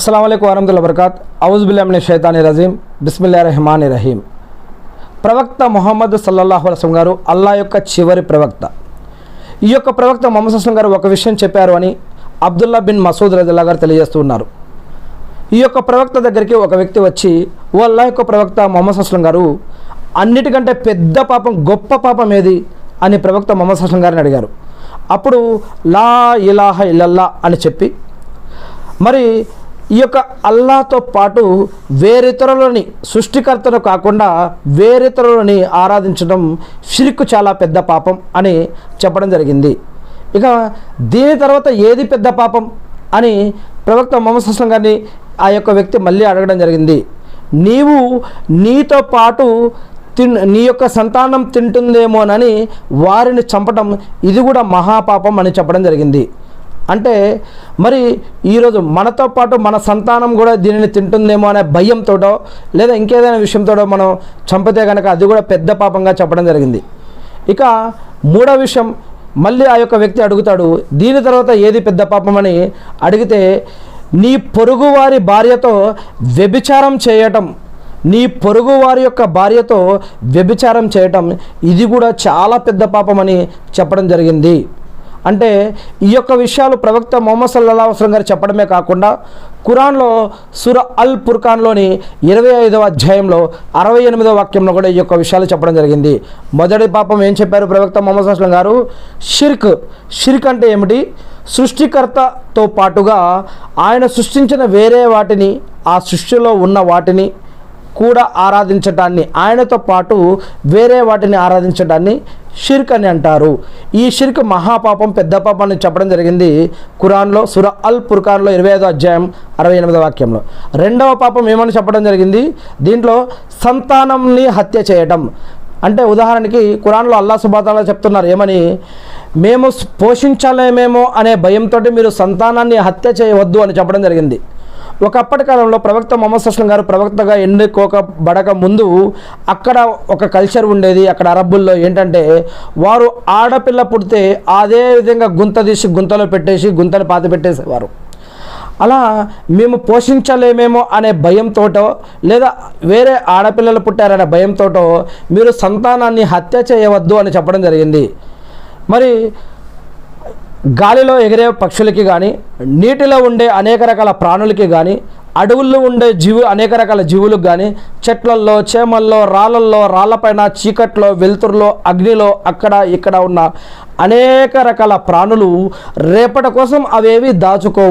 अस्सलाम वालेकुम वरहमतुल्लाहि वबरकात औज़ु बिल्लाहि मिनश शैतानिर रजीम बिस्मिल्लाहिर रहमानिर रहीम। ప్రవక్త ముహమ్మద్ సల్లల్లాహు అలైహి వసల్లం గారు అల్లా యొక్క చివరి ప్రవక్త. ఈ యొక్క ప్రవక్త ముహమ్మద్ సల్లల్లాహు అలైహి వసల్లం గారు ఒక విషయం చెప్పారు అని అబ్దుల్లా బిన్ మసూద్ రదియల్లాహు గారు తెలియజేస్తూ ఉన్నారు. ఈ యొక్క ప్రవక్త దగ్గరికి ఒక వ్యక్తి వచ్చి, ఓ అల్లా యొక్క ప్రవక్త ముహమ్మద్ సల్లల్లాహు అలైహి వసల్లం గారు, అన్నిటికంటే పెద్ద పాపం, గొప్ప పాపం ఏది అని ప్రవక్త ముహమ్మద్ సల్లల్లాహు అలైహి వసల్లం గారిని అడిగారు. అప్పుడు లా ఇలాహ ఇల్లల్లా అని చెప్పి, మరి ఈ యొక్క అల్లాహతో పాటు వేరితరులని, సృష్టికర్తను కాకుండా వేరితరులని ఆరాధించడం షిర్క్ చాలా పెద్ద పాపం అని చెప్పడం జరిగింది. ఇక దీని తర్వాత ఏది పెద్ద పాపం అని ప్రవక్త ముహమ్మద్ సల్లల్లాహు అలైహి వసల్లం గారిని ఆ యొక్క వ్యక్తి మళ్ళీ అడగడం జరిగింది. నీవు నీతో పాటు నీ యొక్క సంతానం తింటుందేమోనని వారిని చంపడం, ఇది కూడా మహాపాపం అని చెప్పడం జరిగింది. అంటే మరి ఈరోజు మనతో పాటు మన సంతానం కూడా దీనిని తింటుందేమో అనే భయంతోటో లేదా ఇంకేదైనా విషయంతోటో మనం చంపితే కనుక అది కూడా పెద్ద పాపంగా చెప్పడం జరిగింది. ఇక మూడో విషయం, మళ్ళీ ఆ యొక్క వ్యక్తి అడుగుతాడు, దీని తర్వాత ఏది పెద్ద పాపం అని అడిగితే, నీ పొరుగువారి భార్యతో వ్యభిచారం చేయటం, నీ పొరుగువారి యొక్క భార్యతో వ్యభిచారం చేయటం, ఇది కూడా చాలా పెద్ద పాపం అని చెప్పడం జరిగింది. అంటే ఈ యొక్క విషయాలు ప్రవక్త ముహమ్మద్ సల్లల్లాహు అలైహి వసల్లం గారు చెప్పడమే కాకుండా ఖురాన్లో సూరా అల్ ఫుర్ఖాన్లోని 25వ అధ్యాయంలో 68వ వాక్యంలో కూడా ఈ యొక్క విషయాలు చెప్పడం జరిగింది. మొదటి పాపం ఏం చెప్పారు ప్రవక్త ముహమ్మద్ సల్లల్లాహు అలైహి వసల్లం గారు? షిర్క్ అంటే ఏమిటి? సృష్టికర్తతో పాటుగా ఆయన సృష్టించిన వేరే వాటిని, ఆ సృష్టిలో ఉన్న వాటిని కూడా ఆరాధించటాన్ని, ఆయనతో పాటు వేరే వాటిని ఆరాధించడాన్ని షిర్క్ అని అంటారు. ఈ షిర్క్ మహాపాపం, పెద్ద పాపం అని చెప్పడం జరిగింది ఖురాన్లో సూరా అల్ ఫుర్ఖాన్లో 25వ అధ్యాయం 68వ వాక్యంలో. రెండవ పాపం ఏమని చెప్పడం జరిగింది? దీంట్లో సంతానంని హత్య చేయటం. అంటే ఉదాహరణకి ఖురాన్లో అల్లాహ్ సుబ్హానహు వ తఆలా చెప్తున్నారు ఏమని, మేము పోషించలేమేమో అనే భయంతో మీరు సంతానాన్ని హత్య చేయవద్దు అని చెప్పడం జరిగింది. ఒకప్పటి కాలంలో ప్రవక్త ముహమ్మద్ సల్లల్లాహు అలైహి వసల్లం గారు ప్రవక్తగా ఎన్నుకోబడక ముందు అక్కడ ఒక కల్చర్ ఉండేది. అక్కడ అరబ్బుల్లో ఏంటంటే, వారు ఆడపిల్ల పుడితే అదే విధంగా గుంత తీసి గుంతలో పెట్టేసి గుంతను పాతి పెట్టేసేవారు. అలా మేము పోషించలేమేమో అనే భయంతోటో లేదా వేరే ఆడపిల్లలు పుట్టారనే భయంతోటో మీరు సంతానాన్ని హత్య చేయవద్దు అని చెప్పడం జరిగింది. మరి గాలిలో ఎగిరే పక్షులకి కానీ, నీటిలో ఉండే అనేక రకాల ప్రాణులకి కానీ, అడవుల్లో ఉండే అనేక రకాల జీవులకు కానీ, చెట్లల్లో, చేమల్లో, రాళ్ళల్లో, రాళ్ళపైన, చీకట్లో, వెలుతురులో, అగ్నిలో, అక్కడ ఇక్కడ ఉన్న అనేక రకాల ప్రాణులు రేపటి కోసం అవేవి దాచుకో